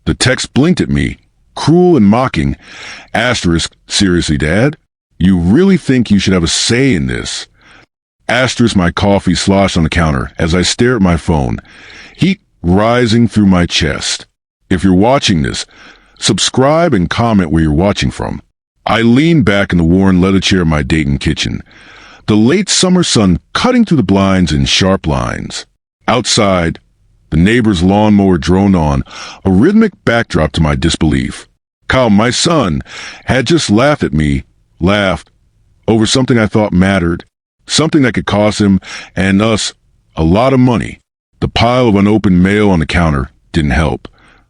The text blinked at me, cruel and mocking. Asterisk, seriously, Dad? You really think you should have a say in this? Asterisk, my coffee sloshed on the counter as I stare at my phone, heat rising through my chest. If you're watching this, subscribe and comment where you're watching from. I lean back in the worn leather chair of my Dayton kitchen, the late summer sun cutting through the blinds in sharp lines. Outside, the neighbor's lawnmower droned on, a rhythmic backdrop to my disbelief. Kyle, my son, had just laughed over something I thought mattered, something that could cost him and us a lot of money. The pile of unopened mail on the counter didn't help.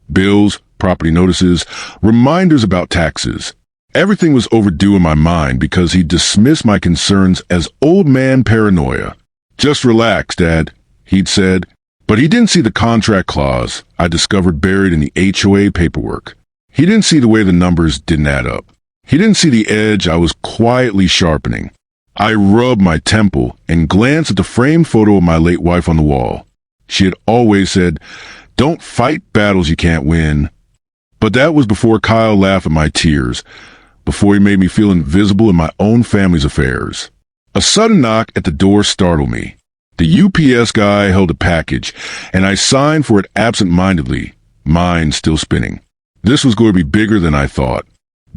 Bills, property notices, reminders about taxes. Everything was overdue in my mind because he dismissed my concerns as old man paranoia. Just relax, Dad, he'd said. But he didn't see the contract clause I discovered buried in the HOA paperwork. He didn't see the way the numbers didn't add up. He didn't see the edge I was quietly sharpening. I rubbed my temple and glanced at the framed photo of my late wife on the wall. She had always said, "Don't fight battles you can't win." But that was before Kyle laughed at my tears, before he made me feel invisible in my own family's affairs. A sudden knock at the door startled me. The UPS guy held a package, and I signed for it absent-mindedly, mind still spinning. This was going to be bigger than I thought.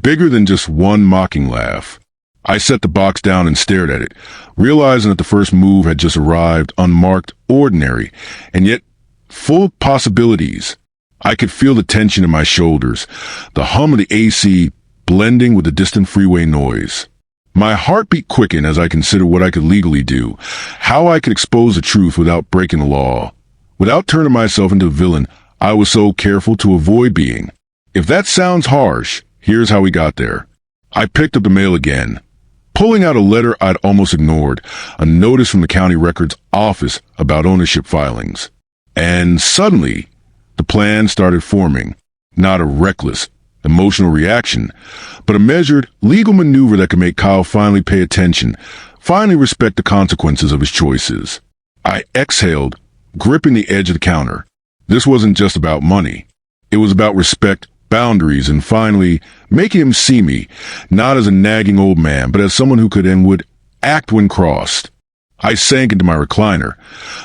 Bigger than just one mocking laugh. I set the box down and stared at it, realizing that the first move had just arrived, unmarked, ordinary, and yet full of possibilities. I could feel the tension in my shoulders, the hum of the AC blending with the distant freeway noise. My heartbeat quickened as I considered what I could legally do, how I could expose the truth without breaking the law, without turning myself into a villain I was so careful to avoid being. If that sounds harsh, here's how we got there. I picked up the mail again, pulling out a letter I'd almost ignored, a notice from the county records office about ownership filings. And suddenly, the plan started forming. Not a reckless, emotional reaction, but a measured, legal maneuver that could make Kyle finally pay attention, finally respect the consequences of his choices. I exhaled, gripping the edge of the counter. This wasn't just about money. It was about respect, boundaries, and finally making him see me, not as a nagging old man, but as someone who could and would act when crossed. I sank into my recliner,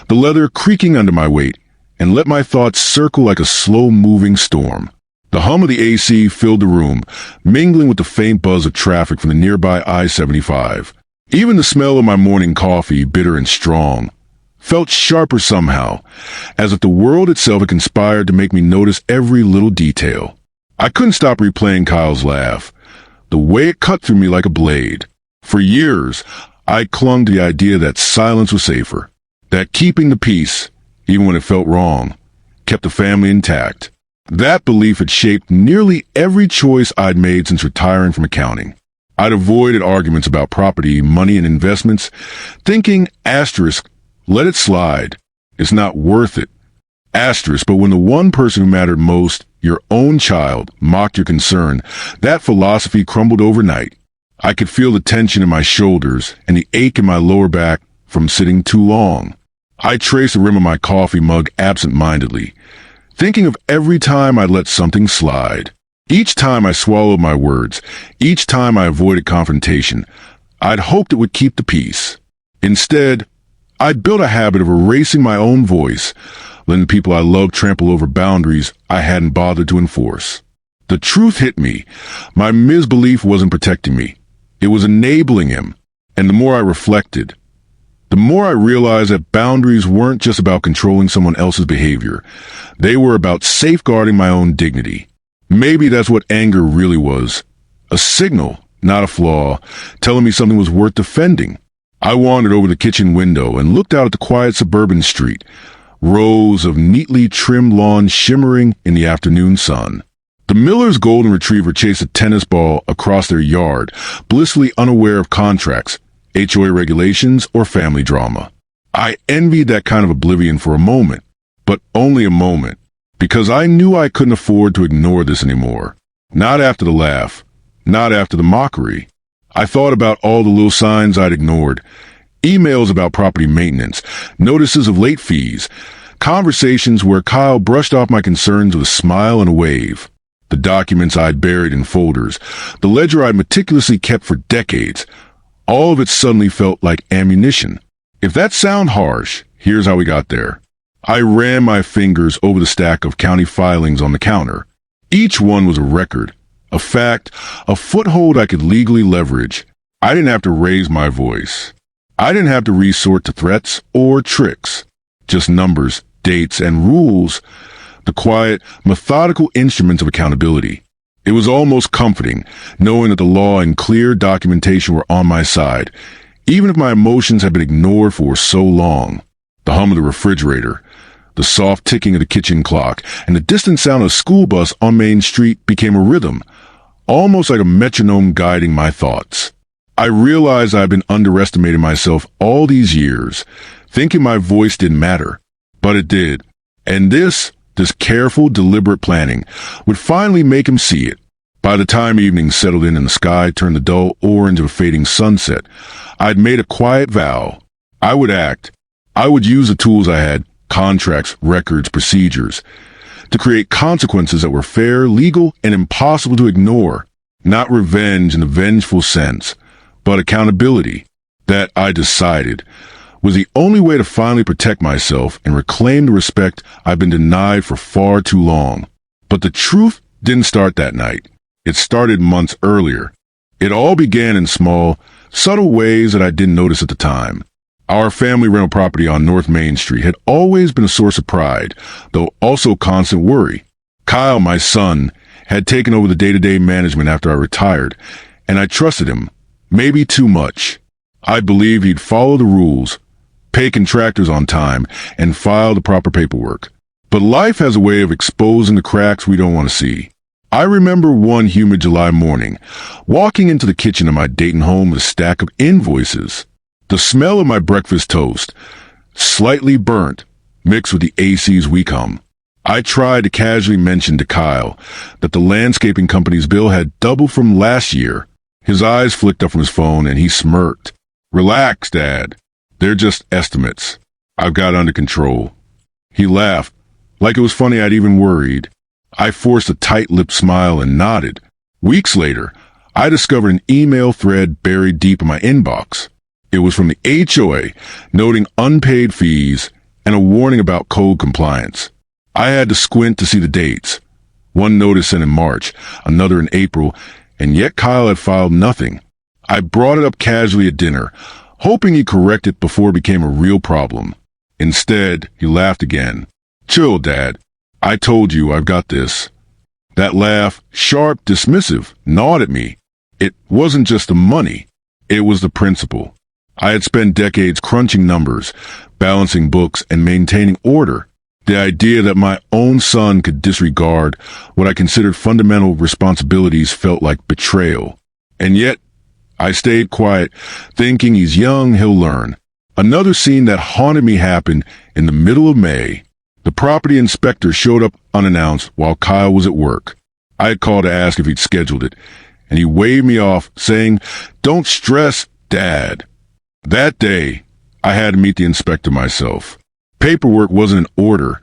the leather creaking under my weight, and let my thoughts circle like a slow-moving storm. The hum of the AC filled the room, mingling with the faint buzz of traffic from the nearby I-75. Even the smell of my morning coffee, bitter and strong, felt sharper somehow, as if the world itself had conspired to make me notice every little detail. I couldn't stop replaying Kyle's laugh, the way it cut through me like a blade. For years, I clung to the idea that silence was safer, that keeping the peace, even when it felt wrong, kept the family intact. That belief had shaped nearly every choice I'd made since retiring from accounting. I'd avoided arguments about property, money, and investments, thinking, asterisk, let it slide. It's not worth it. Asterisk, but when the one person who mattered most, your own child, mocked your concern, that philosophy crumbled overnight. I could feel the tension in my shoulders and the ache in my lower back from sitting too long. I traced the rim of my coffee mug absent-mindedly, thinking of every time I'd let something slide. Each time I swallowed my words, each time I avoided confrontation, I'd hoped it would keep the peace. Instead, I'd built a habit of erasing my own voice, letting the people I loved trample over boundaries I hadn't bothered to enforce. The truth hit me. My misbelief wasn't protecting me. It was enabling him. And the more I reflected, the more I realized that boundaries weren't just about controlling someone else's behavior. They were about safeguarding my own dignity. Maybe that's what anger really was. A signal, not a flaw, telling me something was worth defending. I wandered over the kitchen window and looked out at the quiet suburban street, rows of neatly trimmed lawns shimmering in the afternoon sun. The Miller's golden retriever chased a tennis ball across their yard, blissfully unaware of contracts, HOA regulations, or family drama. I envied that kind of oblivion for a moment, but only a moment, because I knew I couldn't afford to ignore this anymore. Not after the laugh, not after the mockery. I thought about all the little signs I'd ignored, emails about property maintenance, notices of late fees, Conversations where Kyle brushed off my concerns with a smile and a wave. The documents I'd buried in folders, the ledger I'd meticulously kept for decades, all of it suddenly felt like ammunition. If that sounds harsh, here's how we got there. I ran my fingers over the stack of county filings on the counter. Each one was a record, a fact, a foothold I could legally leverage. I didn't have to raise my voice. I didn't have to resort to threats or tricks. Just numbers, dates, and rules, the quiet, methodical instruments of accountability. It was almost comforting, knowing that the law and clear documentation were on my side, even if my emotions had been ignored for so long. The hum of the refrigerator, the soft ticking of the kitchen clock, and the distant sound of a school bus on Main Street became a rhythm, almost like a metronome guiding my thoughts. I realized I'd been underestimating myself all these years, thinking my voice didn't matter. But it did. And this careful, deliberate planning would finally make him see it. By the time evening settled in and the sky turned the dull orange of a fading sunset, I'd made a quiet vow. I would act. I would use the tools I had, contracts, records, procedures, to create consequences that were fair, legal, and impossible to ignore. Not revenge in the vengeful sense, but accountability. That, I decided, was the only way to finally protect myself and reclaim the respect I've been denied for far too long. But the truth didn't start that night. It started months earlier. It all began in small, subtle ways that I didn't notice at the time. Our family rental property on North Main Street had always been a source of pride, though also constant worry. Kyle, my son, had taken over the day-to-day management after I retired, and I trusted him, maybe too much. I believed he'd follow the rules, pay contractors on time, and file the proper paperwork. But life has a way of exposing the cracks we don't want to see. I remember one humid July morning, walking into the kitchen of my Dayton home with a stack of invoices. The smell of my breakfast toast, slightly burnt, mixed with the AC's weak hum. I tried to casually mention to Kyle that the landscaping company's bill had doubled from last year. His eyes flicked up from his phone and he smirked. "Relax, Dad. They're just estimates. I've got it under control." He laughed, like it was funny I'd even worried. I forced a tight-lipped smile and nodded. Weeks later, I discovered an email thread buried deep in my inbox. It was from the HOA, noting unpaid fees and a warning about code compliance. I had to squint to see the dates. One notice sent in March, another in April, and yet Kyle had filed nothing. I brought it up casually at dinner, hoping he'd correct it before it became a real problem. Instead, he laughed again. "Chill, Dad. I told you I've got this." That laugh, sharp, dismissive, gnawed at me. It wasn't just the money. It was the principle. I had spent decades crunching numbers, balancing books, and maintaining order. The idea that my own son could disregard what I considered fundamental responsibilities felt like betrayal. And yet, I stayed quiet, thinking he's young, he'll learn. Another scene that haunted me happened in the middle of May. The property inspector showed up unannounced while Kyle was at work. I had called to ask if he'd scheduled it, and he waved me off, saying, "Don't stress, Dad." That day, I had to meet the inspector myself. Paperwork wasn't in order.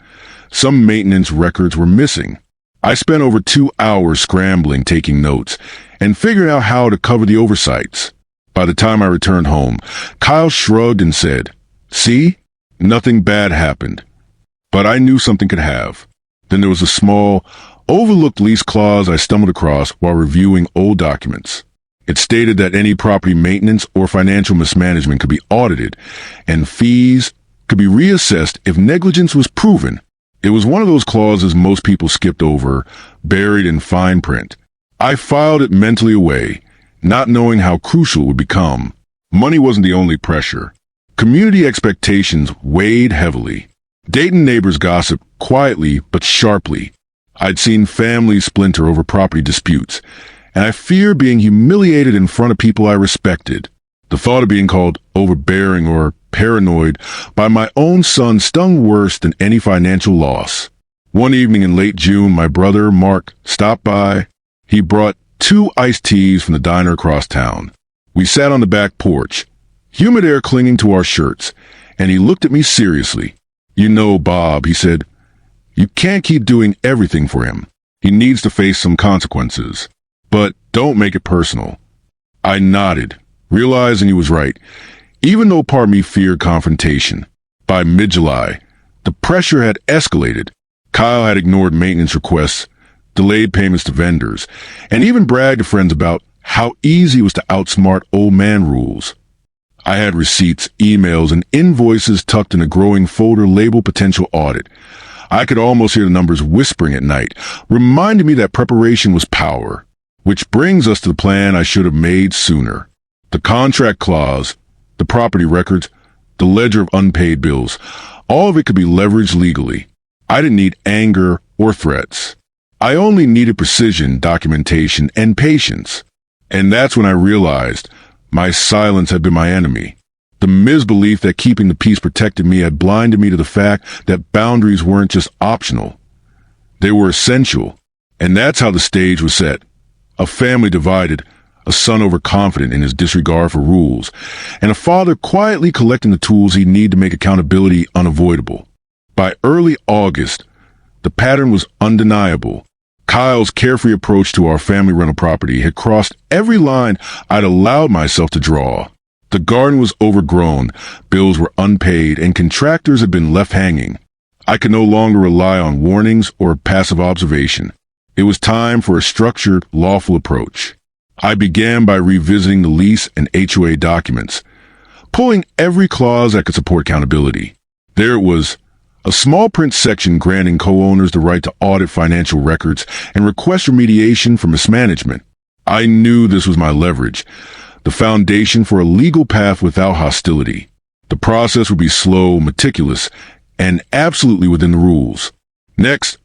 Some maintenance records were missing. I spent over 2 hours scrambling, taking notes, and figuring out how to cover the oversights. By the time I returned home, Kyle shrugged and said, "See? Nothing bad happened." But I knew something could have. Then there was a small, overlooked lease clause I stumbled across while reviewing old documents. It stated that any property maintenance or financial mismanagement could be audited, and fees could be reassessed if negligence was proven. It was one of those clauses most people skipped over, buried in fine print. I filed it mentally away, not knowing how crucial it would become. Money wasn't the only pressure. Community expectations weighed heavily. Dayton neighbors gossiped quietly but sharply. I'd seen families splinter over property disputes, and I feared being humiliated in front of people I respected. The thought of being called overbearing or paranoid by my own son stung worse than any financial loss. One evening in late June, my brother, Mark, stopped by. He brought 2 iced teas from the diner across town. We sat on the back porch, humid air clinging to our shirts, and he looked at me seriously. "You know, Bob," he said, "you can't keep doing everything for him. He needs to face some consequences. But don't make it personal." I nodded, realizing he was right, even though part of me feared confrontation. By mid-July, the pressure had escalated. Kyle had ignored maintenance requests, delayed payments to vendors, and even bragged to friends about how easy it was to outsmart old man rules. I had receipts, emails, and invoices tucked in a growing folder labeled potential audit. I could almost hear the numbers whispering at night, reminding me that preparation was power. Which brings us to the plan I should have made sooner. The contract clause, the property records, the ledger of unpaid bills, all of it could be leveraged legally. I didn't need anger or threats. I only needed precision, documentation, and patience. And that's when I realized my silence had been my enemy. The misbelief that keeping the peace protected me had blinded me to the fact that boundaries weren't just optional. They were essential. And that's how the stage was set. A family divided, a son overconfident in his disregard for rules, and a father quietly collecting the tools he'd need to make accountability unavoidable. By early August, the pattern was undeniable. Kyle's carefree approach to our family rental property had crossed every line I'd allowed myself to draw. The garden was overgrown, bills were unpaid, and contractors had been left hanging. I could no longer rely on warnings or passive observation. It was time for a structured, lawful approach. I began by revisiting the lease and HOA documents, pulling every clause that could support accountability. There it was, a small print section granting co-owners the right to audit financial records and request remediation for mismanagement. I knew this was my leverage, the foundation for a legal path without hostility. The process would be slow, meticulous, and absolutely within the rules. Next,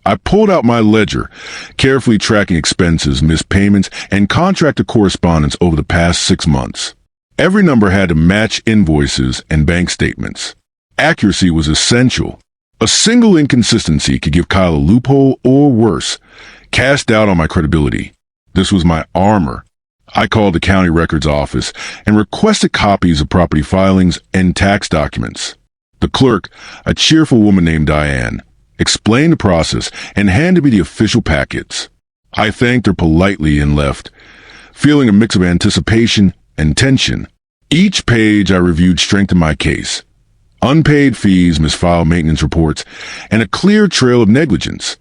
I pulled out my ledger, carefully tracking expenses, missed payments, and contractor correspondence over the past 6 months. Every number had to match invoices and bank statements. Accuracy was essential. A single inconsistency could give Kyle a loophole or worse, cast doubt on my credibility. This was my armor. I called the county records office and requested copies of property filings and tax documents. The clerk, a cheerful woman named Diane, explained the process and handed me the official packets. I thanked her politely and left, feeling a mix of anticipation and tension. Each page I reviewed strengthened my case. Unpaid fees, misfiled maintenance reports, and a clear trail of negligence.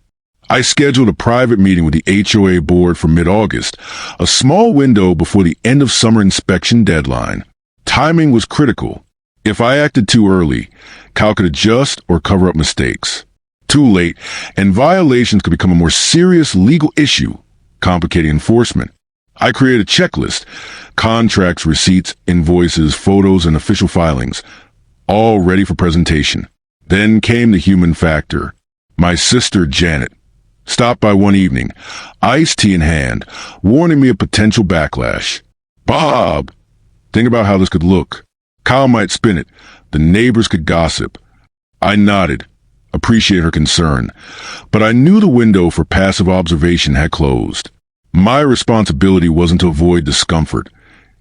I scheduled a private meeting with the HOA board for mid-August, a small window before the end of summer inspection deadline. Timing was critical. If I acted too early, Kyle could adjust or cover up mistakes. Too late, and violations could become a more serious legal issue, complicating enforcement. I created a checklist, contracts, receipts, invoices, photos, and official filings, all ready for presentation. Then came the human factor. My sister, Janet, stopped by one evening, iced tea in hand, warning me of potential backlash. "Bob, think about how this could look. Kyle might spin it. The neighbors could gossip." I nodded, appreciate her concern, but I knew the window for passive observation had closed. My responsibility wasn't to avoid discomfort.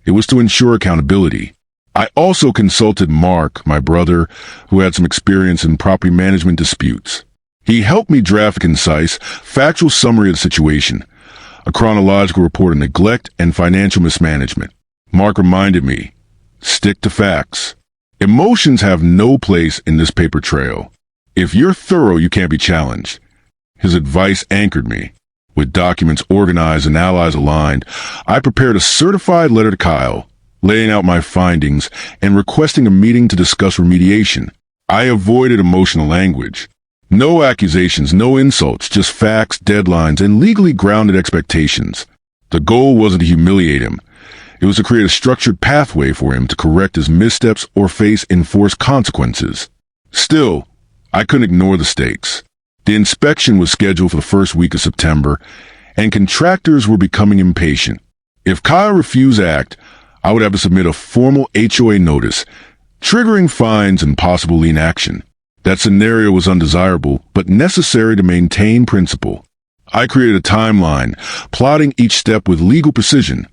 It was to ensure accountability. I also consulted Mark, my brother, who had some experience in property management disputes. He helped me draft a concise, factual summary of the situation, a chronological report of neglect and financial mismanagement. Mark reminded me, stick to facts. Emotions have no place in this paper trail. If you're thorough, you can't be challenged. His advice anchored me. With documents organized and allies aligned, I prepared a certified letter to Kyle, laying out my findings and requesting a meeting to discuss remediation. I avoided emotional language. No accusations, no insults, just facts, deadlines, and legally grounded expectations. The goal wasn't to humiliate him. It was to create a structured pathway for him to correct his missteps or face enforced consequences. Still, I couldn't ignore the stakes. The inspection was scheduled for the first week of September, and contractors were becoming impatient. If Kyle refused to act, I would have to submit a formal HOA notice, triggering fines and possible lien action. That scenario was undesirable, but necessary to maintain principle. I created a timeline, plotting each step with legal precision.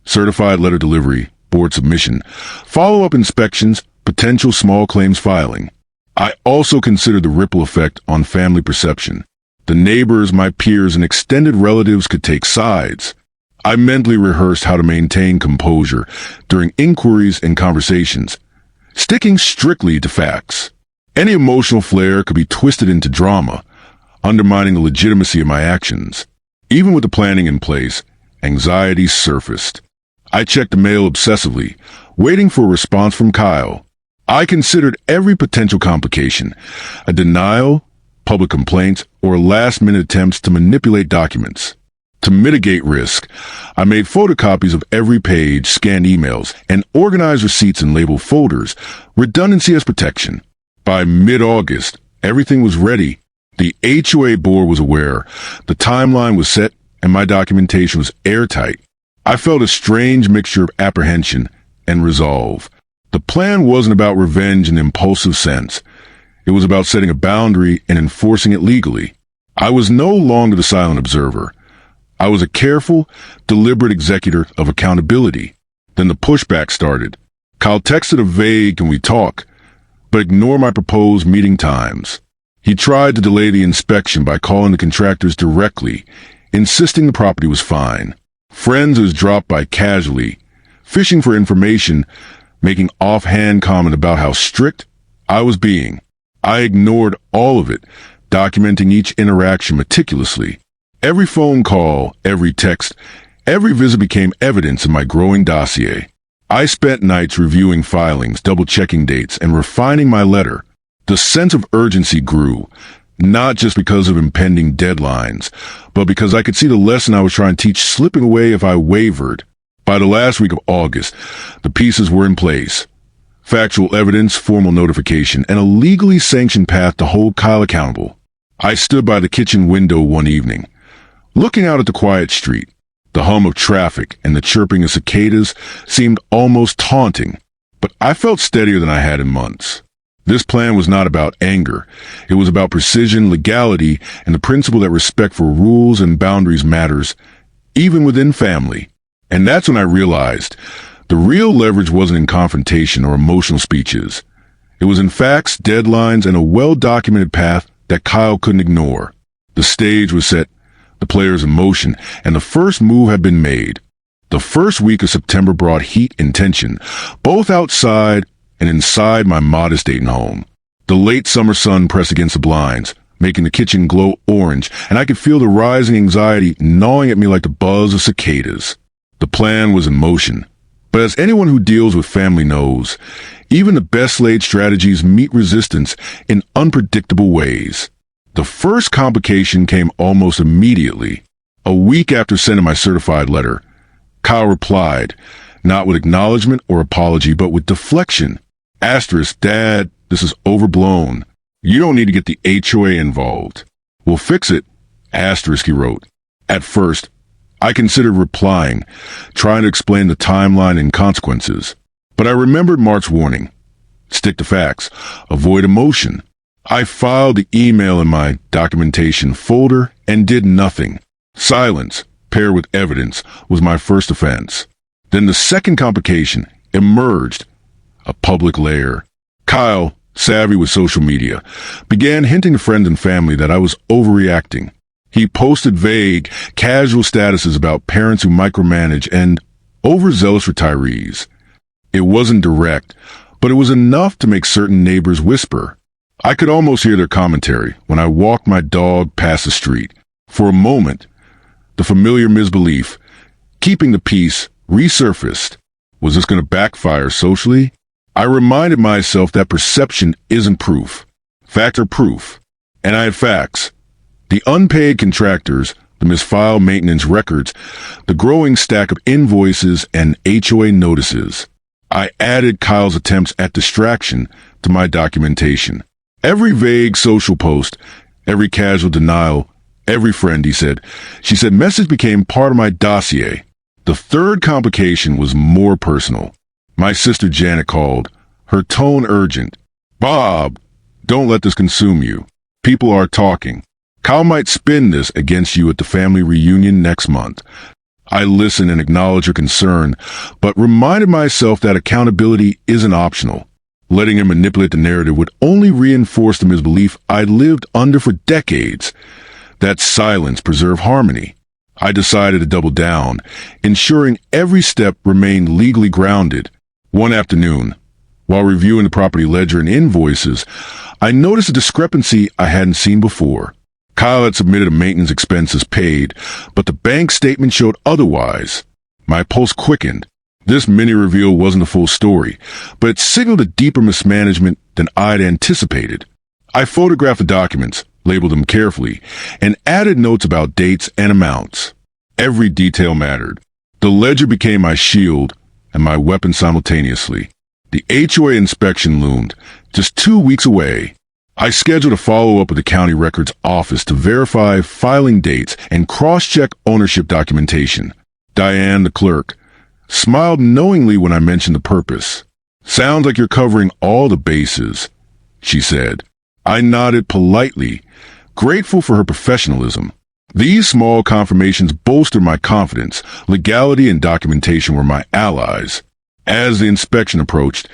Certified letter delivery, board submission, follow-up inspections, potential small claims filing. I also considered the ripple effect on family perception. The neighbors, my peers, and extended relatives could take sides. I mentally rehearsed how to maintain composure during inquiries and conversations, sticking strictly to facts. Any emotional flair could be twisted into drama, undermining the legitimacy of my actions. Even with the planning in place, anxiety surfaced. I checked the mail obsessively, waiting for a response from Kyle. I considered every potential complication, a denial, public complaints, or last-minute attempts to manipulate documents. To mitigate risk, I made photocopies of every page, scanned emails, and organized receipts in labeled folders, redundancy as protection. By mid-August, everything was ready. The HOA board was aware, the timeline was set, and my documentation was airtight. I felt a strange mixture of apprehension and resolve. The plan wasn't about revenge in an impulsive sense. It was about setting a boundary and enforcing it legally. I was no longer the silent observer. I was a careful, deliberate executor of accountability. Then the pushback started. Kyle texted a vague "can we talk?" but ignored my proposed meeting times. He tried to delay the inspection by calling the contractors directly, insisting the property was fine. Friends was dropped by casually, fishing for information, making offhand comment about how strict I was being. I ignored all of it, documenting each interaction meticulously. Every phone call, every text, every visit became evidence in my growing dossier. I spent nights reviewing filings, double-checking dates, and refining my letter. The sense of urgency grew, not just because of impending deadlines, but because I could see the lesson I was trying to teach slipping away if I wavered. By the last week of August, the pieces were in place. Factual evidence, formal notification, and a legally sanctioned path to hold Kyle accountable. I stood by the kitchen window one evening, looking out at the quiet street. The hum of traffic and the chirping of cicadas seemed almost taunting, but I felt steadier than I had in months. This plan was not about anger. It was about precision, legality, and the principle that respect for rules and boundaries matters, even within family. And that's when I realized the real leverage wasn't in confrontation or emotional speeches. It was in facts, deadlines, and a well-documented path that Kyle couldn't ignore. The stage was set, the players in motion, and the first move had been made. The first week of September brought heat and tension, both outside and inside my modest Dayton home. The late summer sun pressed against the blinds, making the kitchen glow orange, and I could feel the rising anxiety gnawing at me like the buzz of cicadas. The plan was in motion. But as anyone who deals with family knows, even the best-laid strategies meet resistance in unpredictable ways. The first complication came almost immediately. A week after sending my certified letter, Kyle replied, not with acknowledgement or apology, but with deflection. Asterisk, Dad, this is overblown. You don't need to get the HOA involved. We'll fix it. Asterisk, he wrote. At first, I considered replying, trying to explain the timeline and consequences. But I remembered Mark's warning. Stick to facts. Avoid emotion. I filed the email in my documentation folder and did nothing. Silence, paired with evidence, was my first offense. Then the second complication emerged, a public layer. Kyle, savvy with social media, began hinting to friends and family that I was overreacting. He posted vague, casual statuses about parents who micromanage and overzealous retirees. It wasn't direct, but it was enough to make certain neighbors whisper. I could almost hear their commentary when I walked my dog past the street. For a moment, the familiar misbelief, keeping the peace, resurfaced. Was this going to backfire socially? I reminded myself that perception isn't proof. Facts are proof. And I had facts. The unpaid contractors, the misfiled maintenance records, the growing stack of invoices and HOA notices. I added Kyle's attempts at distraction to my documentation. Every vague social post, every casual denial, every friend, she said message became part of my dossier. The third complication was more personal. My sister Janet called, her tone urgent. Bob, don't let this consume you. People are talking. Kyle might spin this against you at the family reunion next month. I listened and acknowledged her concern, but reminded myself that accountability isn't optional. Letting him manipulate the narrative would only reinforce the misbelief I'd lived under for decades. That silence preserved harmony. I decided to double down, ensuring every step remained legally grounded. One afternoon, while reviewing the property ledger and invoices, I noticed a discrepancy I hadn't seen before. Kyle had submitted a maintenance expenses paid, but the bank statement showed otherwise. My pulse quickened. This mini-reveal wasn't a full story, but it signaled a deeper mismanagement than I'd anticipated. I photographed the documents, labeled them carefully, and added notes about dates and amounts. Every detail mattered. The ledger became my shield and my weapon simultaneously. The HOA inspection loomed, just 2 weeks away. I scheduled a follow-up with the county records office to verify filing dates and cross-check ownership documentation. Diane, the clerk, smiled knowingly when I mentioned the purpose. "Sounds like you're covering all the bases," she said. I nodded politely, grateful for her professionalism. These small confirmations bolstered my confidence. Legality and documentation were my allies. As the inspection approached,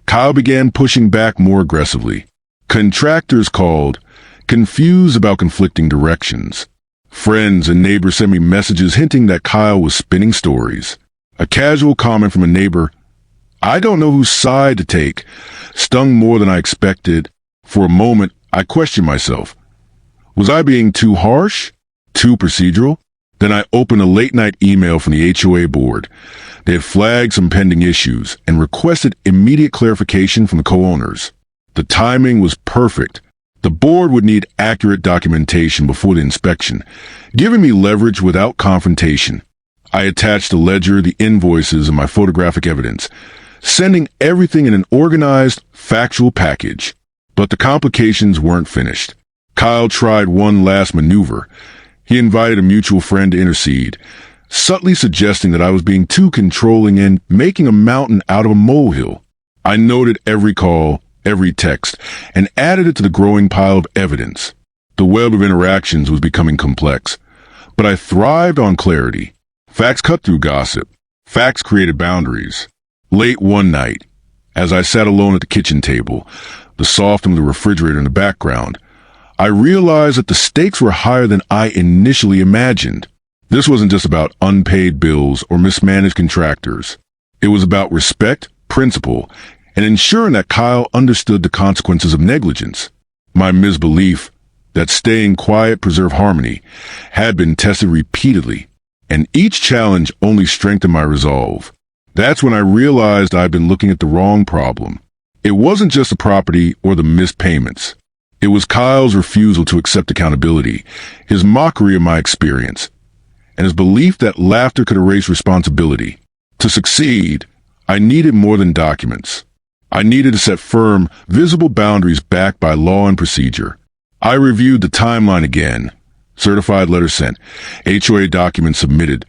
Kyle began pushing back more aggressively. Contractors called, confused about conflicting directions. Friends and neighbors sent me messages hinting that Kyle was spinning stories. A casual comment from a neighbor, "I don't know whose side to take," stung more than I expected. For a moment, I questioned myself. Was I being too harsh? Too procedural? Then I opened a late-night email from the HOA board. They had flagged some pending issues and requested immediate clarification from the co-owners. The timing was perfect. The board would need accurate documentation before the inspection, giving me leverage without confrontation. I attached the ledger, the invoices, and my photographic evidence, sending everything in an organized, factual package. But the complications weren't finished. Kyle tried one last maneuver. He invited a mutual friend to intercede, subtly suggesting that I was being too controlling and making a mountain out of a molehill. I noted every call, every text, and added it to the growing pile of evidence. The web of interactions was becoming complex, but I thrived on clarity. Facts cut through gossip. Facts created boundaries. Late one night, as I sat alone at the kitchen table, the soft of the refrigerator in the background, I realized that the stakes were higher than I initially imagined. This wasn't just about unpaid bills or mismanaged contractors. It was about respect, principle, and ensuring that Kyle understood the consequences of negligence. My misbelief that staying quiet preserved harmony had been tested repeatedly, and each challenge only strengthened my resolve. That's when I realized I'd been looking at the wrong problem. It wasn't just the property or the missed payments. It was Kyle's refusal to accept accountability, his mockery of my experience, and his belief that laughter could erase responsibility. To succeed, I needed more than documents. I needed to set firm, visible boundaries backed by law and procedure. I reviewed the timeline again. Certified letters sent, HOA documents submitted,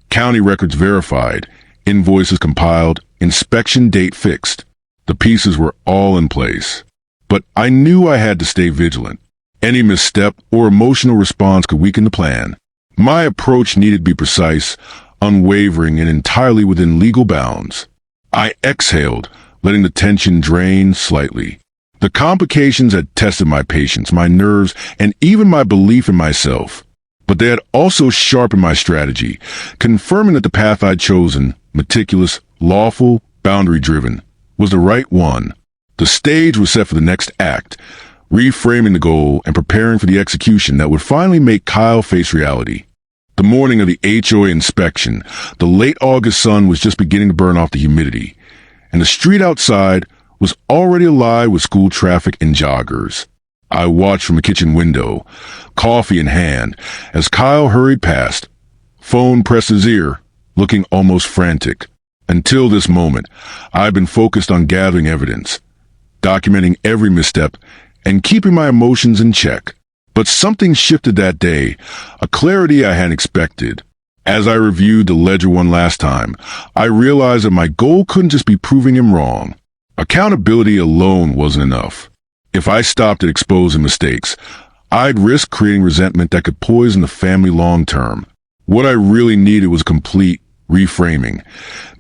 county records verified, invoices compiled, inspection date fixed. The pieces were all in place. But I knew I had to stay vigilant. Any misstep or emotional response could weaken the plan. My approach needed to be precise, unwavering, and entirely within legal bounds. I exhaled, letting the tension drain slightly. The complications had tested my patience, my nerves, and even my belief in myself. But they had also sharpened my strategy, confirming that the path I'd chosen, meticulous, lawful, boundary-driven, was the right one. The stage was set for the next act, reframing the goal and preparing for the execution that would finally make Kyle face reality. The morning of the HOA inspection, the late August sun was just beginning to burn off the humidity, and the street outside was already alive with school traffic and joggers. I watched from the kitchen window, coffee in hand, as Kyle hurried past. Phone pressed his ear, looking almost frantic. Until this moment, I'd been focused on gathering evidence, documenting every misstep, and keeping my emotions in check. But something shifted that day, a clarity I hadn't expected. As I reviewed the ledger one last time, I realized that my goal couldn't just be proving him wrong. Accountability alone wasn't enough. If I stopped at exposing mistakes, I'd risk creating resentment that could poison the family long term. What I really needed was complete reframing.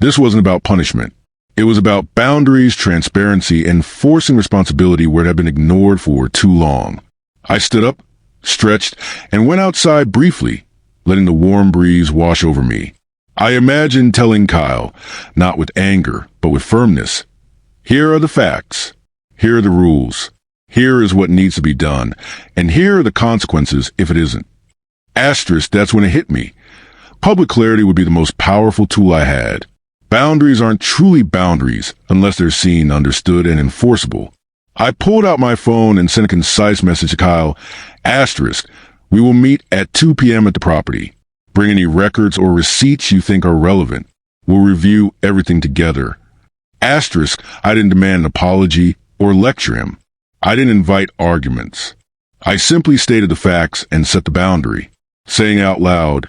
This wasn't about punishment. It was about boundaries, transparency, and forcing responsibility where it had been ignored for too long. I stood up, stretched, and went outside briefly, letting the warm breeze wash over me. I imagined telling Kyle, not with anger, but with firmness, "Here are the facts. Here are the rules. Here is what needs to be done. And here are the consequences if it isn't." Asterisk, that's when it hit me. Public clarity would be the most powerful tool I had. Boundaries aren't truly boundaries unless they're seen, understood, and enforceable. I pulled out my phone and sent a concise message to Kyle. Asterisk, we will meet at 2 p.m. at the property. Bring any records or receipts you think are relevant. We'll review everything together. Asterisk, I didn't demand an apology or lecture him. I didn't invite arguments. I simply stated the facts and set the boundary. Saying out loud,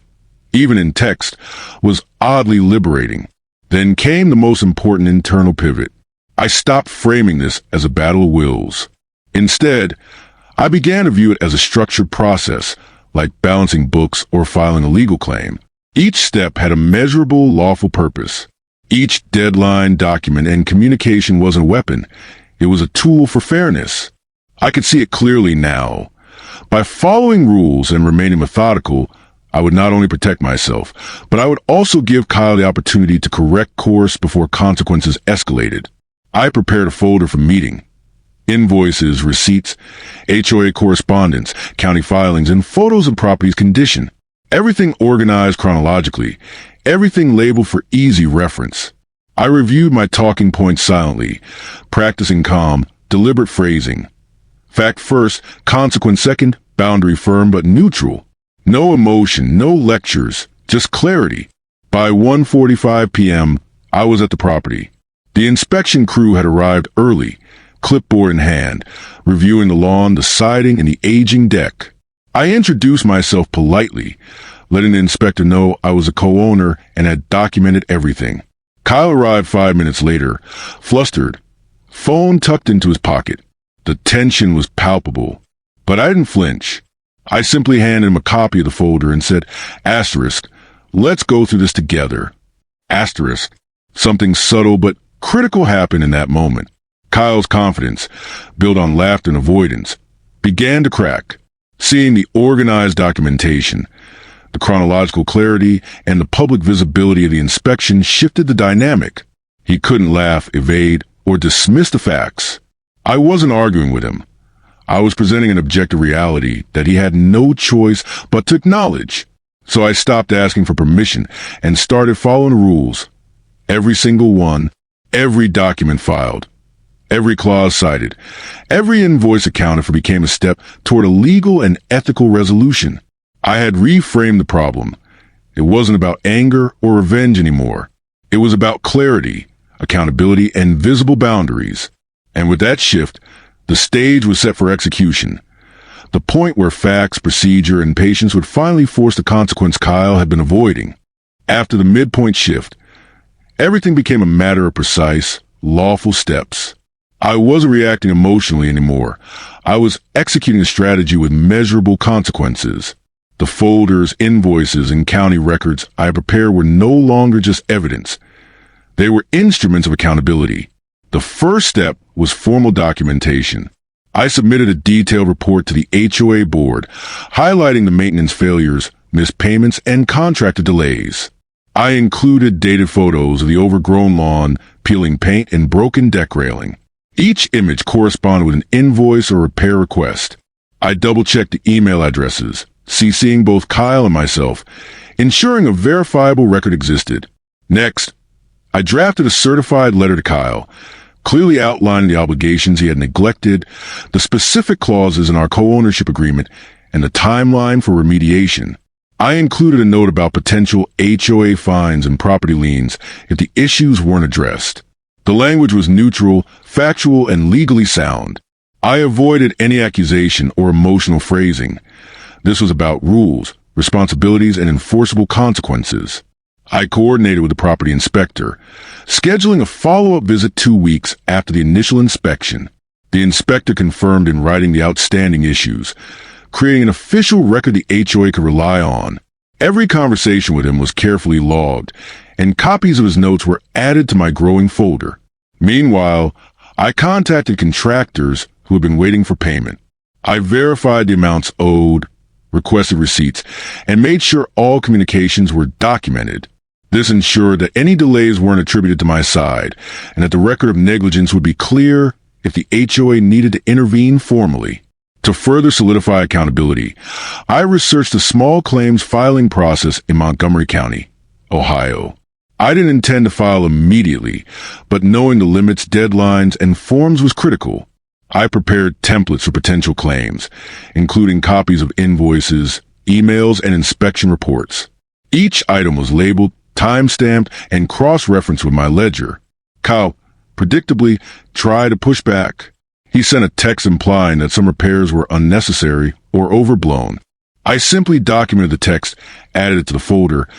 even in text, was oddly liberating. Then came the most important internal pivot. I stopped framing this as a battle of wills. Instead, I began to view it as a structured process, like balancing books or filing a legal claim. Each step had a measurable, lawful purpose. Each deadline, document, and communication wasn't a weapon. It was a tool for fairness. I could see it clearly now. By following rules and remaining methodical, I would not only protect myself, but I would also give Kyle the opportunity to correct course before consequences escalated. I prepared a folder for meeting. Invoices, receipts, HOA correspondence, county filings, and photos of property's condition. Everything organized chronologically. Everything labeled for easy reference. I reviewed my talking points silently, practicing calm, deliberate phrasing. Fact first, consequence second, boundary firm but neutral. No emotion, no lectures, just clarity. By 1:45 p.m., I was at the property. The inspection crew had arrived early, clipboard in hand, reviewing the lawn, the siding, and the aging deck. I introduced myself politely, letting the inspector know I was a co-owner and had documented everything. Kyle arrived 5 minutes later, flustered, phone tucked into his pocket. The tension was palpable, but I didn't flinch. I simply handed him a copy of the folder and said, asterisk, let's go through this together. Asterisk, something subtle but critical happened in that moment. Kyle's confidence, built on laughter and avoidance, began to crack. Seeing the organized documentation, the chronological clarity, and the public visibility of the inspection shifted the dynamic. He couldn't laugh, evade, or dismiss the facts. I wasn't arguing with him. I was presenting an objective reality that he had no choice but to acknowledge. So I stopped asking for permission and started following the rules. Every single one, every document filed, every clause cited, every invoice accounted for became a step toward a legal and ethical resolution. I had reframed the problem. It wasn't about anger or revenge anymore. It was about clarity, accountability, and visible boundaries. And with that shift, the stage was set for execution. The point where facts, procedure, and patience would finally force the consequence Kyle had been avoiding. After the midpoint shift, everything became a matter of precise, lawful steps. I wasn't reacting emotionally anymore. I was executing a strategy with measurable consequences. The folders, invoices, and county records I prepared were no longer just evidence. They were instruments of accountability. The first step was formal documentation. I submitted a detailed report to the HOA board, highlighting the maintenance failures, missed payments, and contractor delays. I included dated photos of the overgrown lawn, peeling paint, and broken deck railing. Each image corresponded with an invoice or repair request. I double-checked the email addresses, CCing both Kyle and myself, ensuring a verifiable record existed. Next, I drafted a certified letter to Kyle, clearly outlining the obligations he had neglected, the specific clauses in our co-ownership agreement, and the timeline for remediation. I included a note about potential HOA fines and property liens if the issues weren't addressed. The language was neutral, factual, and legally sound. I avoided any accusation or emotional phrasing. This was about rules, responsibilities, and enforceable consequences. I coordinated with the property inspector, scheduling a follow-up visit 2 weeks after the initial inspection. The inspector confirmed in writing the outstanding issues, creating an official record the HOA could rely on. Every conversation with him was carefully logged, and copies of his notes were added to my growing folder. Meanwhile, I contacted contractors who had been waiting for payment. I verified the amounts owed, requested receipts, and made sure all communications were documented. This ensured that any delays weren't attributed to my side, and that the record of negligence would be clear if the HOA needed to intervene formally. To further solidify accountability, I researched the small claims filing process in Montgomery County, Ohio. I didn't intend to file immediately, but knowing the limits, deadlines, and forms was critical. I prepared templates for potential claims, including copies of invoices, emails, and inspection reports. Each item was labeled, time-stamped, and cross-referenced with my ledger. Kyle, predictably, tried to push back. He sent a text implying that some repairs were unnecessary or overblown. I simply documented the text, added it to the folder,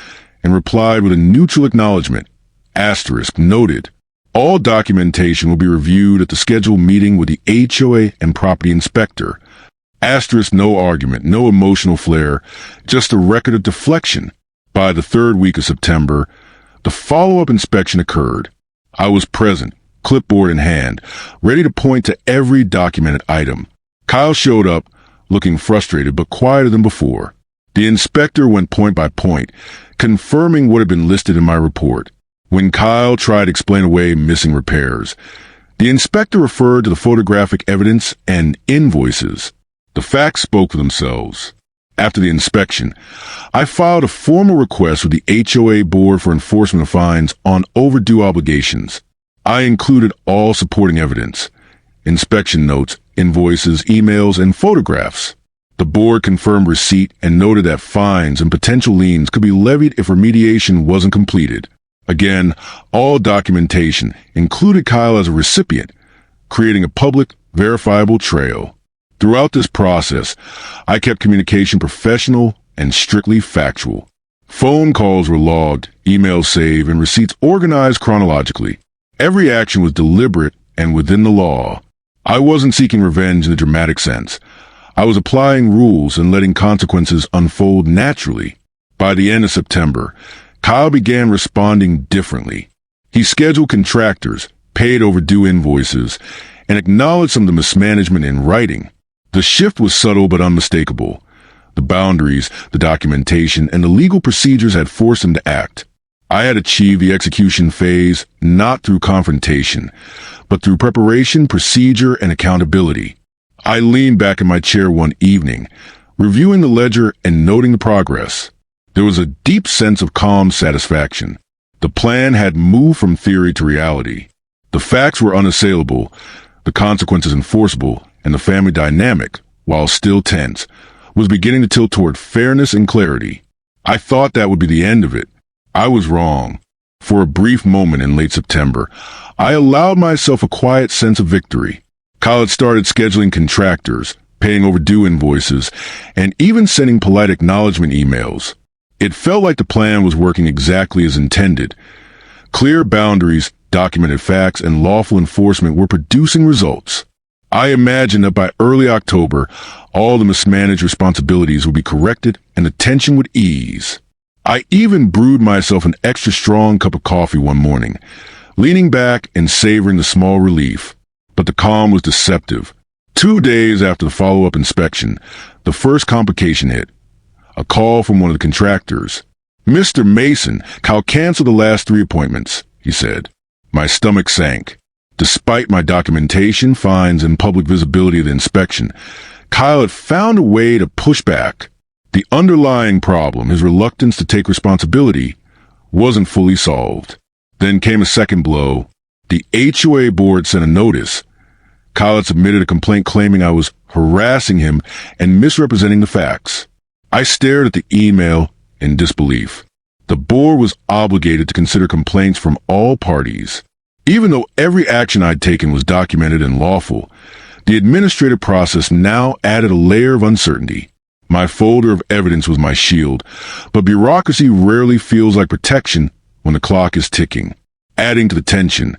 and replied with a neutral acknowledgement. Asterisk noted. All documentation will be reviewed at the scheduled meeting with the HOA and property inspector. Asterisk no argument, no emotional flair, just a record of deflection. By the third week of September, the follow-up inspection occurred. I was present, clipboard in hand, ready to point to every documented item. Kyle showed up, looking frustrated but quieter than before. The inspector went point by point, confirming what had been listed in my report. When Kyle tried to explain away missing repairs, the inspector referred to the photographic evidence and invoices. The facts spoke for themselves. After the inspection, I filed a formal request with the HOA Board for enforcement of fines on overdue obligations. I included all supporting evidence, inspection notes, invoices, emails, and photographs. The board confirmed receipt and noted that fines and potential liens could be levied if remediation wasn't completed. Again, all documentation included Kyle as a recipient, creating a public, verifiable trail. Throughout this process, I kept communication professional and strictly factual. Phone calls were logged, emails saved, and receipts organized chronologically. Every action was deliberate and within the law. I wasn't seeking revenge in the dramatic sense. I was applying rules and letting consequences unfold naturally. By the end of September, Kyle began responding differently. He scheduled contractors, paid overdue invoices, and acknowledged some of the mismanagement in writing. The shift was subtle but unmistakable. The boundaries, the documentation, and the legal procedures had forced him to act. I had achieved the execution phase not through confrontation, but through preparation, procedure, and accountability. I leaned back in my chair one evening, reviewing the ledger and noting the progress. There was a deep sense of calm satisfaction. The plan had moved from theory to reality. The facts were unassailable, the consequences enforceable, and the family dynamic, while still tense, was beginning to tilt toward fairness and clarity. I thought that would be the end of it. I was wrong. For a brief moment in late September, I allowed myself a quiet sense of victory. Kyle had started scheduling contractors, paying overdue invoices, and even sending polite acknowledgement emails. It felt like the plan was working exactly as intended. Clear boundaries, documented facts, and lawful enforcement were producing results. I imagined that by early October, all the mismanaged responsibilities would be corrected and the tension would ease. I even brewed myself an extra strong cup of coffee one morning, leaning back and savoring the small relief. But the calm was deceptive. 2 days after the follow-up inspection, the first complication hit. A call from one of the contractors. "Mr. Mason, Kyle canceled the last 3 appointments," he said. My stomach sank. Despite my documentation, fines, and public visibility of the inspection, Kyle had found a way to push back. The underlying problem, his reluctance to take responsibility, wasn't fully solved. Then came a second blow. The HOA board sent a notice. Kyle had submitted a complaint claiming I was harassing him and misrepresenting the facts. I stared at the email in disbelief. The board was obligated to consider complaints from all parties. Even though every action I'd taken was documented and lawful, the administrative process now added a layer of uncertainty. My folder of evidence was my shield, but bureaucracy rarely feels like protection when the clock is ticking. Adding to the tension,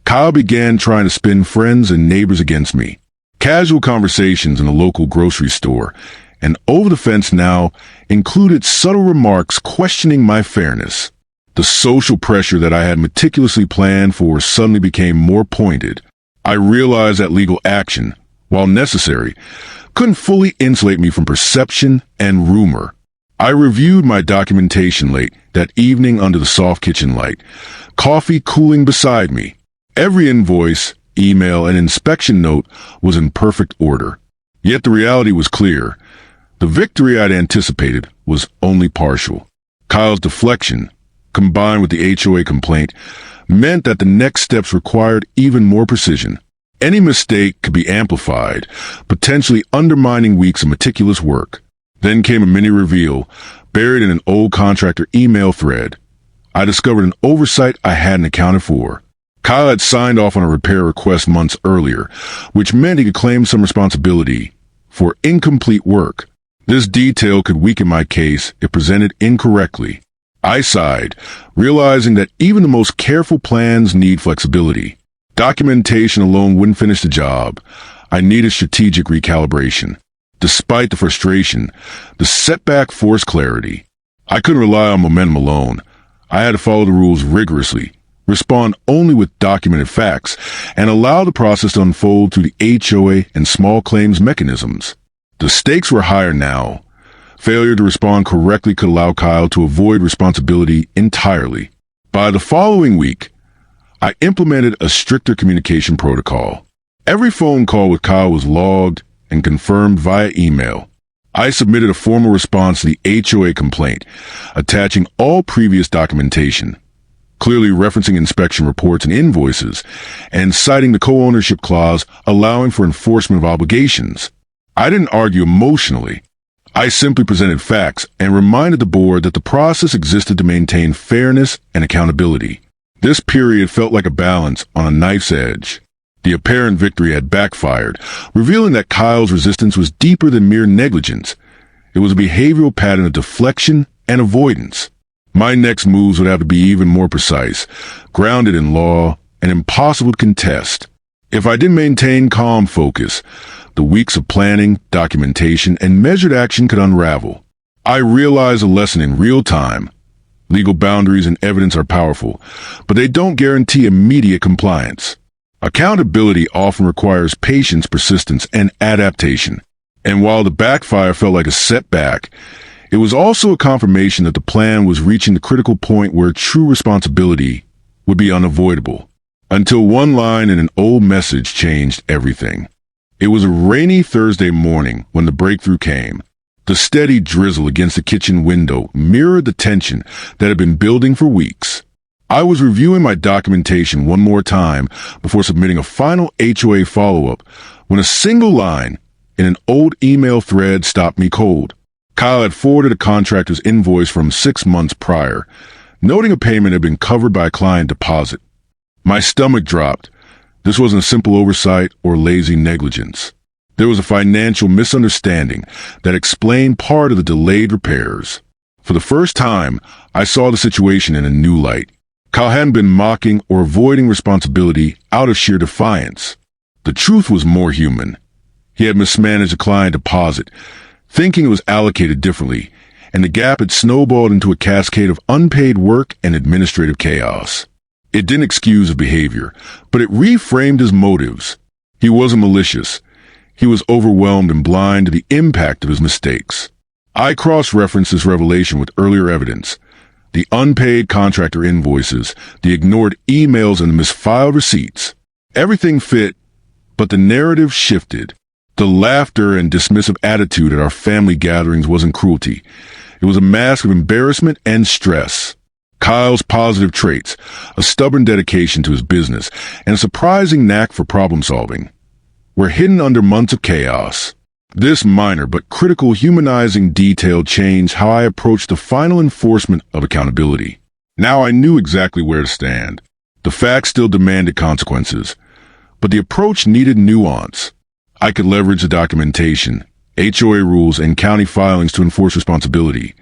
Kyle began trying to spin friends and neighbors against me. Casual conversations in a local grocery store, and over the fence now, included subtle remarks questioning my fairness. The social pressure that I had meticulously planned for suddenly became more pointed. I realized that legal action, while necessary, couldn't fully insulate me from perception and rumor. I reviewed my documentation late that evening under the soft kitchen light, coffee cooling beside me. Every invoice, email, and inspection note was in perfect order. Yet the reality was clear. The victory I'd anticipated was only partial. Kyle's deflection, combined with the HOA complaint, meant that the next steps required even more precision. Any mistake could be amplified, potentially undermining weeks of meticulous work. Then came a mini reveal, buried in an old contractor email thread. I discovered an oversight I hadn't accounted for. Kyle had signed off on a repair request months earlier, which meant he could claim some responsibility for incomplete work. This detail could weaken my case if presented incorrectly. I sighed, realizing that even the most careful plans need flexibility. Documentation alone wouldn't finish the job. I needed strategic recalibration. Despite the frustration, the setback forced clarity. I couldn't rely on momentum alone. I had to follow the rules rigorously, respond only with documented facts, and allow the process to unfold through the HOA and small claims mechanisms. The stakes were higher now. Failure to respond correctly could allow Kyle to avoid responsibility entirely. By the following week, I implemented a stricter communication protocol. Every phone call with Kyle was logged and confirmed via email. I submitted a formal response to the HOA complaint, attaching all previous documentation, clearly referencing inspection reports and invoices, and citing the co-ownership clause allowing for enforcement of obligations. I didn't argue emotionally. I simply presented facts and reminded the board that the process existed to maintain fairness and accountability. This period felt like a balance on a knife's edge. The apparent victory had backfired, revealing that Kyle's resistance was deeper than mere negligence. It was a behavioral pattern of deflection and avoidance. My next moves would have to be even more precise, grounded in law, and impossible to contest. If I didn't maintain calm focus, the weeks of planning, documentation, and measured action could unravel. I realized a lesson in real time. Legal boundaries and evidence are powerful, but they don't guarantee immediate compliance. Accountability often requires patience, persistence, and adaptation. And while the backfire felt like a setback, it was also a confirmation that the plan was reaching the critical point where true responsibility would be unavoidable. Until one line in an old message changed everything. It was a rainy Thursday morning when the breakthrough came. The steady drizzle against the kitchen window mirrored the tension that had been building for weeks. I was reviewing my documentation one more time before submitting a final HOA follow-up when a single line in an old email thread stopped me cold. Kyle had forwarded a contractor's invoice from 6 months prior, noting a payment had been covered by a client deposit. My stomach dropped. This wasn't a simple oversight or lazy negligence. There was a financial misunderstanding that explained part of the delayed repairs. For the first time, I saw the situation in a new light. Kyle hadn't been mocking or avoiding responsibility out of sheer defiance. The truth was more human. He had mismanaged a client deposit, thinking it was allocated differently, and the gap had snowballed into a cascade of unpaid work and administrative chaos. It didn't excuse his behavior, but it reframed his motives. He wasn't malicious. He was overwhelmed and blind to the impact of his mistakes. I cross-referenced this revelation with earlier evidence. The unpaid contractor invoices, the ignored emails, and the misfiled receipts. Everything fit, but the narrative shifted. The laughter and dismissive attitude at our family gatherings wasn't cruelty. It was a mask of embarrassment and stress. Kyle's positive traits, a stubborn dedication to his business, and a surprising knack for problem-solving, were hidden under months of chaos. This minor but critical humanizing detail changed how I approached the final enforcement of accountability. Now I knew exactly where to stand. The facts still demanded consequences, but the approach needed nuance. I could leverage the documentation, HOA rules, and county filings to enforce responsibility.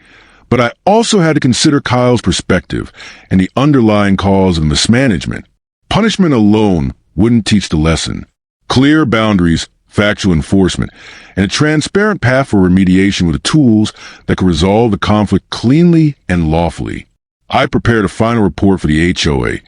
But I also had to consider Kyle's perspective and the underlying cause of mismanagement. Punishment alone wouldn't teach the lesson. Clear boundaries, factual enforcement, and a transparent path for remediation were the tools that could resolve the conflict cleanly and lawfully. I prepared a final report for the HOA,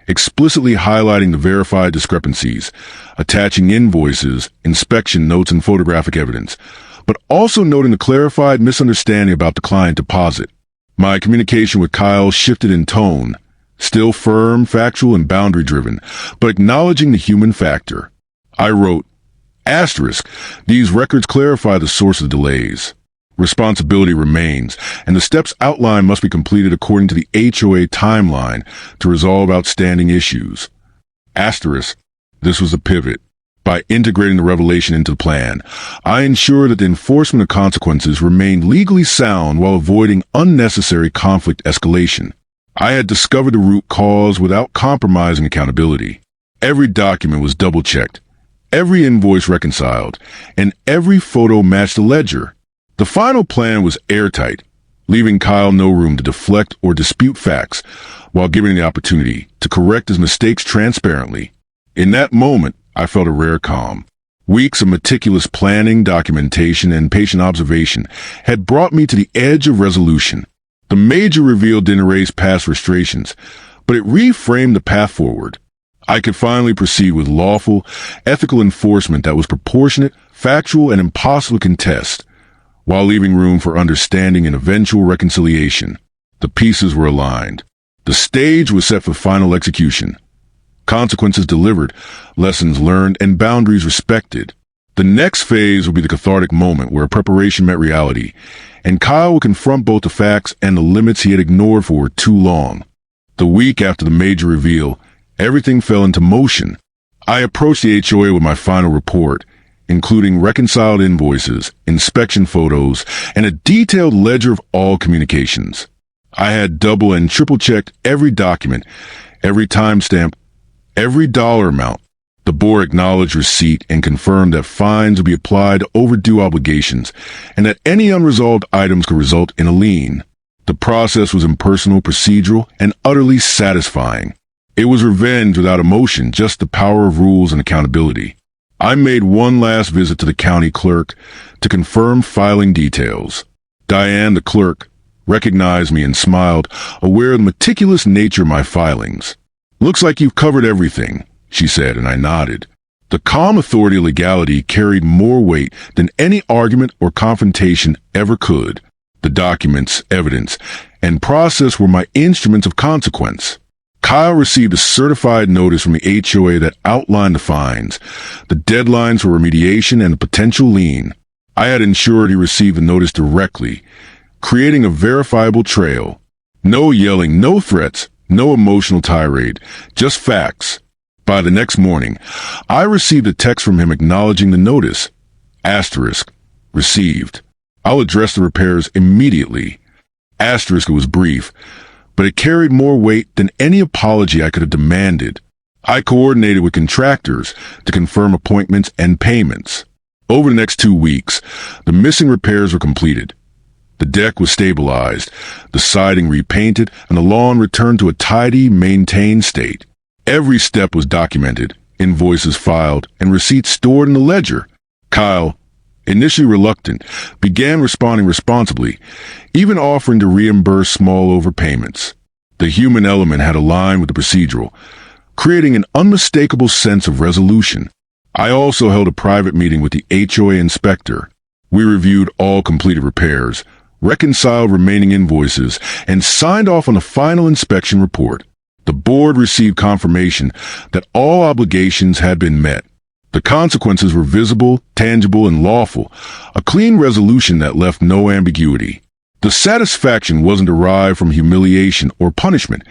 explicitly highlighting the verified discrepancies, attaching invoices, inspection notes, and photographic evidence, but also noting the clarified misunderstanding about the client deposit. My communication with Kyle shifted in tone, still firm, factual, and boundary-driven, but acknowledging the human factor. I wrote, Asterisk, these records clarify the source of delays. Responsibility remains, and the steps outlined must be completed according to the HOA timeline to resolve outstanding issues. Asterisk, this was a pivot. By integrating the revelation into the plan, I ensured that the enforcement of consequences remained legally sound while avoiding unnecessary conflict escalation. I had discovered the root cause without compromising accountability. Every document was double-checked, every invoice reconciled, and every photo matched the ledger. The final plan was airtight, leaving Kyle no room to deflect or dispute facts, while giving the opportunity to correct his mistakes transparently. In that moment, I felt a rare calm. Weeks of meticulous planning, documentation, and patient observation had brought me to the edge of resolution. The major reveal didn't erase past frustrations, but it reframed the path forward. I could finally proceed with lawful, ethical enforcement that was proportionate, factual, and impossible to contest, while leaving room for understanding and eventual reconciliation. The pieces were aligned. The stage was set for final execution. Consequences delivered, lessons learned, and boundaries respected. The next phase would be the cathartic moment where preparation met reality, and Kyle would confront both the facts and the limits he had ignored for too long. The week after the major reveal, everything fell into motion. I approached the HOA with my final report, including reconciled invoices, inspection photos, and a detailed ledger of all communications. I had double and triple checked every document, every timestamp, every dollar amount. The board acknowledged receipt and confirmed that fines would be applied to overdue obligations and that any unresolved items could result in a lien. The process was impersonal, procedural, and utterly satisfying. It was revenge without emotion, just the power of rules and accountability. I made one last visit to the county clerk to confirm filing details. Diane, the clerk, recognized me and smiled, aware of the meticulous nature of my filings. "Looks like you've covered everything," she said, and I nodded. The calm authority of legality carried more weight than any argument or confrontation ever could. The documents, evidence, and process were my instruments of consequence. Kyle received a certified notice from the HOA that outlined the fines, the deadlines for remediation, and the potential lien. I had ensured he received the notice directly, creating a verifiable trail. No yelling, no threats, no emotional tirade, just facts. By the next morning, I received a text from him acknowledging the notice. Asterisk, received. I'll address the repairs immediately. Asterisk, it was brief, but it carried more weight than any apology I could have demanded. I coordinated with contractors to confirm appointments and payments. Over the next 2 weeks, the missing repairs were completed. The deck was stabilized, the siding repainted, and the lawn returned to a tidy, maintained state. Every step was documented, invoices filed, and receipts stored in the ledger. Kyle, initially reluctant, began responding responsibly, even offering to reimburse small overpayments. The human element had aligned with the procedural, creating an unmistakable sense of resolution. I also held a private meeting with the HOA inspector. We reviewed all completed repairs, reconciled remaining invoices, and signed off on the final inspection report. The board received confirmation that all obligations had been met. The consequences were visible, tangible, and lawful, a clean resolution that left no ambiguity. The satisfaction wasn't derived from humiliation or punishment.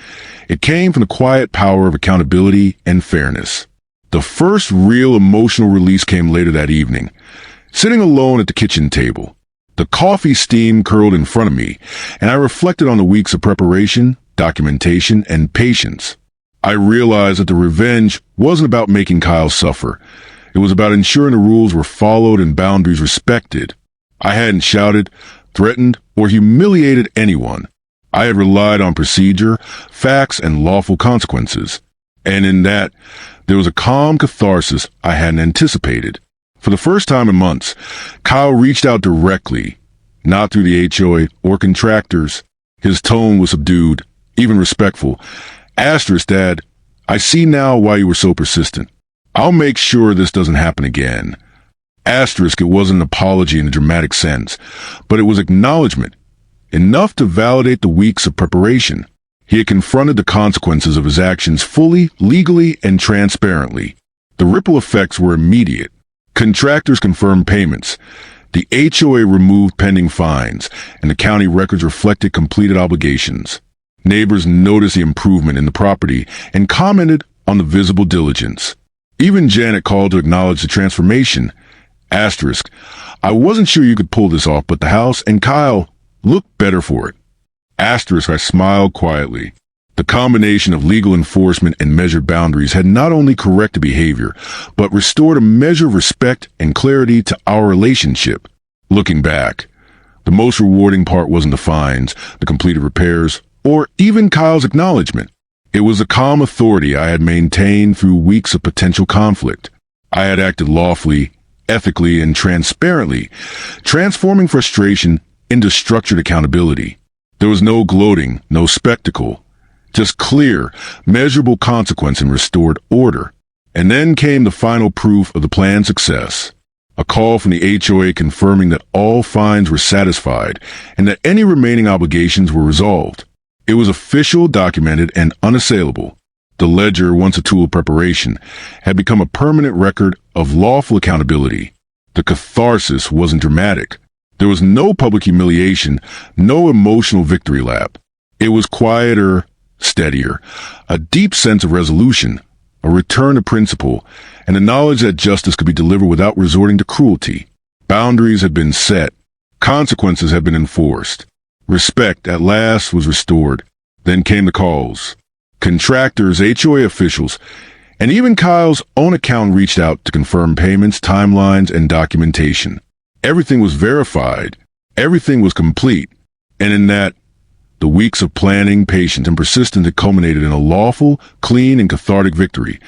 It came from the quiet power of accountability and fairness. The first real emotional release came later that evening. Sitting alone at the kitchen table, the coffee steam curled in front of me, and I reflected on the weeks of preparation, documentation, and patience. I realized that the revenge wasn't about making Kyle suffer. It was about ensuring the rules were followed and boundaries respected. I hadn't shouted, threatened, or humiliated anyone. I had relied on procedure, facts, and lawful consequences. And in that, there was a calm catharsis I hadn't anticipated. For the first time in months, Kyle reached out directly, not through the HOA or contractors. His tone was subdued, even respectful. Asterisk, Dad, I see now why you were so persistent. I'll make sure this doesn't happen again. Asterisk, it wasn't an apology in a dramatic sense, but it was acknowledgement, enough to validate the weeks of preparation. He had confronted the consequences of his actions fully, legally, and transparently. The ripple effects were immediate. Contractors confirmed payments. The HOA removed pending fines, and the county records reflected completed obligations. Neighbors noticed the improvement in the property and commented on the visible diligence. Even Janet called to acknowledge the transformation. Asterisk, I wasn't sure you could pull this off, but the house and Kyle look better for it. Asterisk, I smiled quietly. The combination of legal enforcement and measured boundaries had not only corrected behavior, but restored a measure of respect and clarity to our relationship. Looking back, the most rewarding part wasn't the fines, the completed repairs, or even Kyle's acknowledgement. It was the calm authority I had maintained through weeks of potential conflict. I had acted lawfully, ethically, and transparently, transforming frustration into structured accountability. There was no gloating, no spectacle, just clear, measurable consequence and restored order. And then came the final proof of the plan's success. A call from the HOA confirming that all fines were satisfied and that any remaining obligations were resolved. It was official, documented, and unassailable. The ledger, once a tool of preparation, had become a permanent record of lawful accountability. The catharsis wasn't dramatic. There was no public humiliation, no emotional victory lap. It was quieter, steadier, a deep sense of resolution, a return to principle, and the knowledge that justice could be delivered without resorting to cruelty. Boundaries had been set. Consequences had been enforced. Respect, at last, was restored. Then came the calls. Contractors, HOA officials, and even Kyle's own accountant reached out to confirm payments, timelines, and documentation. Everything was verified. Everything was complete. And in that, the weeks of planning, patience, and persistence had culminated in a lawful, clean, and cathartic victory.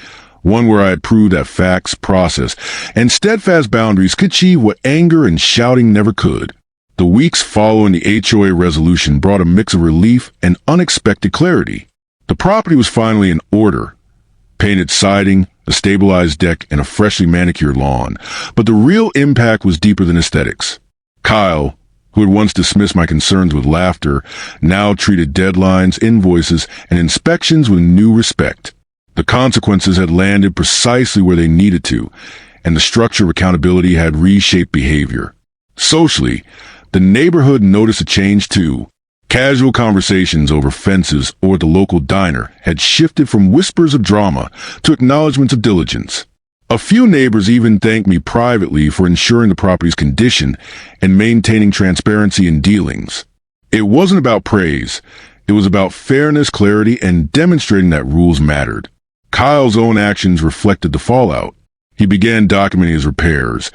One where I had proved that facts, process, and steadfast boundaries could achieve what anger and shouting never could. The weeks following the HOA resolution brought a mix of relief and unexpected clarity. The property was finally in order. Painted siding, a stabilized deck, and a freshly manicured lawn. But the real impact was deeper than aesthetics. Kyle, who had once dismissed my concerns with laughter, now treated deadlines, invoices, and inspections with new respect. The consequences had landed precisely where they needed to, and the structure of accountability had reshaped behavior. Socially, the neighborhood noticed a change too. Casual conversations over fences or at the local diner had shifted from whispers of drama to acknowledgments of diligence. A few neighbors even thanked me privately for ensuring the property's condition and maintaining transparency in dealings. It wasn't about praise. It was about fairness, clarity, and demonstrating that rules mattered. Kyle's own actions reflected the fallout. He began documenting his repairs,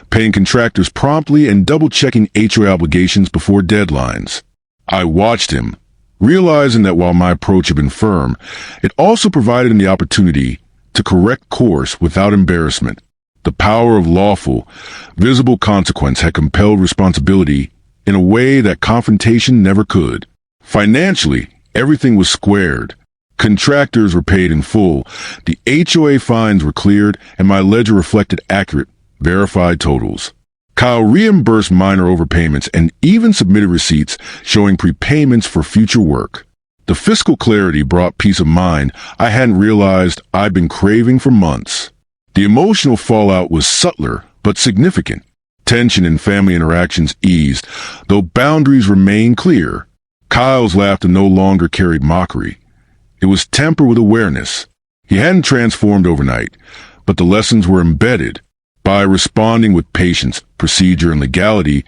paying contractors promptly and double-checking HOA obligations before deadlines. I watched him, realizing that while my approach had been firm, it also provided him the opportunity to correct course without embarrassment. The power of lawful, visible consequence had compelled responsibility in a way that confrontation never could. Financially, everything was squared. Contractors were paid in full, the HOA fines were cleared, and my ledger reflected accurate, verified totals. Kyle reimbursed minor overpayments and even submitted receipts showing prepayments for future work. The fiscal clarity brought peace of mind I hadn't realized I'd been craving for months. The emotional fallout was subtler but significant. Tension in family interactions eased, though boundaries remained clear. Kyle's laughter no longer carried mockery. It was tempered with awareness. He hadn't transformed overnight, but the lessons were embedded. By responding with patience, procedure, and legality,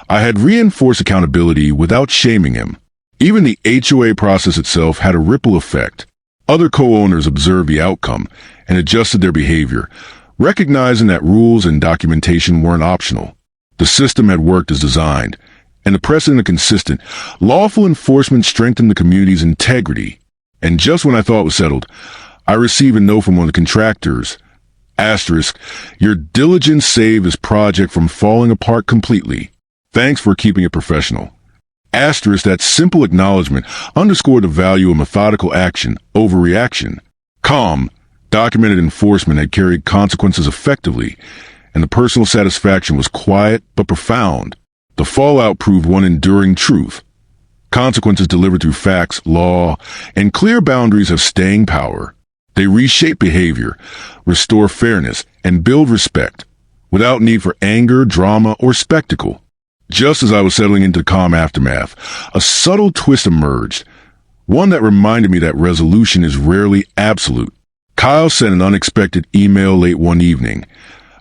I had reinforced accountability without shaming him. Even the HOA process itself had a ripple effect. Other co-owners observed the outcome and adjusted their behavior, recognizing that rules and documentation weren't optional. The system had worked as designed, and the precedent consistent. Lawful enforcement strengthened the community's integrity. And just when I thought it was settled, I received a note from one of the contractors. Asterisk, your diligence saved this project from falling apart completely. Thanks for keeping it professional. Asterisk, that simple acknowledgement underscored the value of methodical action over reaction. Calm, documented enforcement had carried consequences effectively, and the personal satisfaction was quiet but profound. The fallout proved one enduring truth. Consequences delivered through facts, law, and clear boundaries have staying power. They reshape behavior, restore fairness, and build respect, without need for anger, drama, or spectacle. Just as I was settling into the calm aftermath, a subtle twist emerged, one that reminded me that resolution is rarely absolute. Kyle sent an unexpected email late one evening,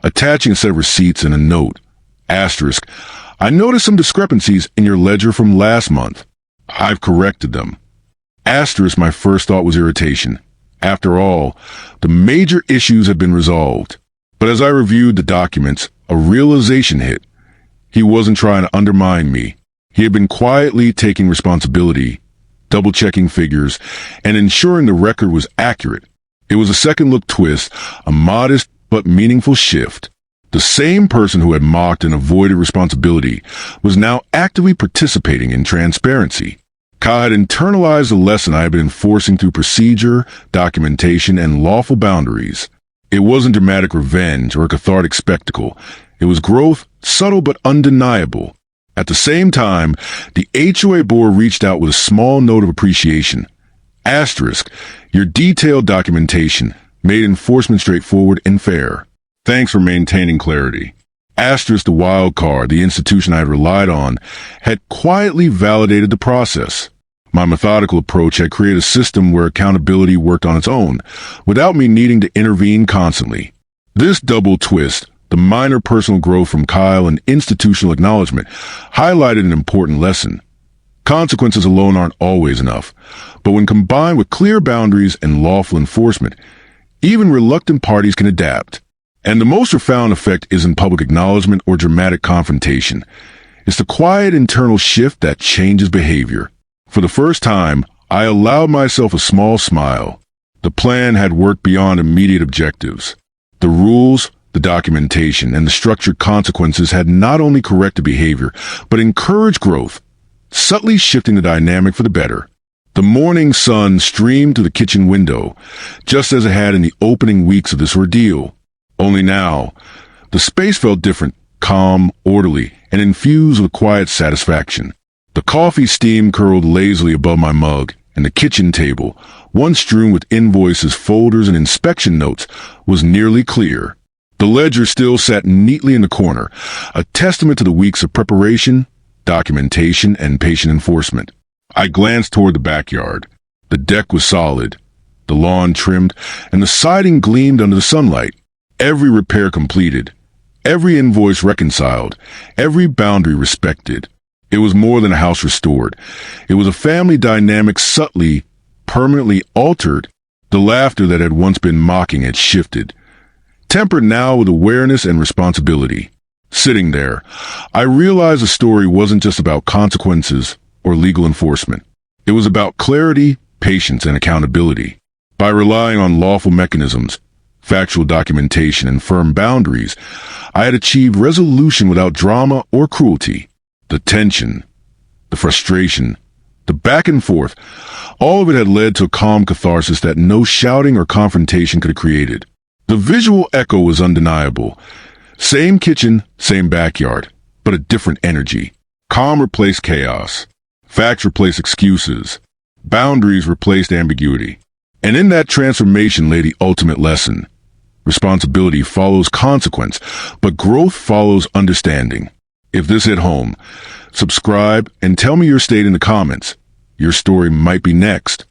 attaching a set of receipts and a note. Asterisk, I noticed some discrepancies in your ledger from last month. I've corrected them. Asterisk, my first thought was irritation. After all, the major issues have been resolved. But as I reviewed the documents, a realization hit. He wasn't trying to undermine me. He had been quietly taking responsibility, double-checking figures, and ensuring the record was accurate. It was a second-look twist, a modest but meaningful shift. The same person who had mocked and avoided responsibility was now actively participating in transparency. Kyle had internalized the lesson I had been enforcing through procedure, documentation, and lawful boundaries. It wasn't dramatic revenge or a cathartic spectacle. It was growth, subtle but undeniable. At the same time, the HOA board reached out with a small note of appreciation. Asterisk, your detailed documentation made enforcement straightforward and fair. Thanks for maintaining clarity. Asterisk, the wild card, the institution I had relied on, had quietly validated the process. My methodical approach had created a system where accountability worked on its own, without me needing to intervene constantly. This double twist, the minor personal growth from Kyle and institutional acknowledgement, highlighted an important lesson. Consequences alone aren't always enough, but when combined with clear boundaries and lawful enforcement, even reluctant parties can adapt. And the most profound effect isn't public acknowledgement or dramatic confrontation. It's the quiet internal shift that changes behavior. For the first time, I allowed myself a small smile. The plan had worked beyond immediate objectives. The rules, the documentation, and the structured consequences had not only corrected behavior, but encouraged growth, subtly shifting the dynamic for the better. The morning sun streamed through the kitchen window, just as it had in the opening weeks of this ordeal. Only now, the space felt different, calm, orderly, and infused with quiet satisfaction. The coffee steam curled lazily above my mug, and the kitchen table, once strewn with invoices, folders, and inspection notes, was nearly clear. The ledger still sat neatly in the corner, a testament to the weeks of preparation, documentation, and patient enforcement. I glanced toward the backyard. The deck was solid, the lawn trimmed, and the siding gleamed under the sunlight. Every repair completed, every invoice reconciled, every boundary respected. It was more than a house restored. It was a family dynamic subtly, permanently altered. The laughter that had once been mocking had shifted, tempered now with awareness and responsibility. Sitting there, I realized the story wasn't just about consequences or legal enforcement. It was about clarity, patience, and accountability. By relying on lawful mechanisms, factual documentation, and firm boundaries, I had achieved resolution without drama or cruelty. The tension, the frustration, the back and forth, all of it had led to a calm catharsis that no shouting or confrontation could have created. The visual echo was undeniable. Same kitchen, same backyard, but a different energy. Calm replaced chaos. Facts replaced excuses. Boundaries replaced ambiguity. And in that transformation lay the ultimate lesson. Responsibility follows consequence, but growth follows understanding. If this hit home, subscribe and tell me your state in the comments. Your story might be next.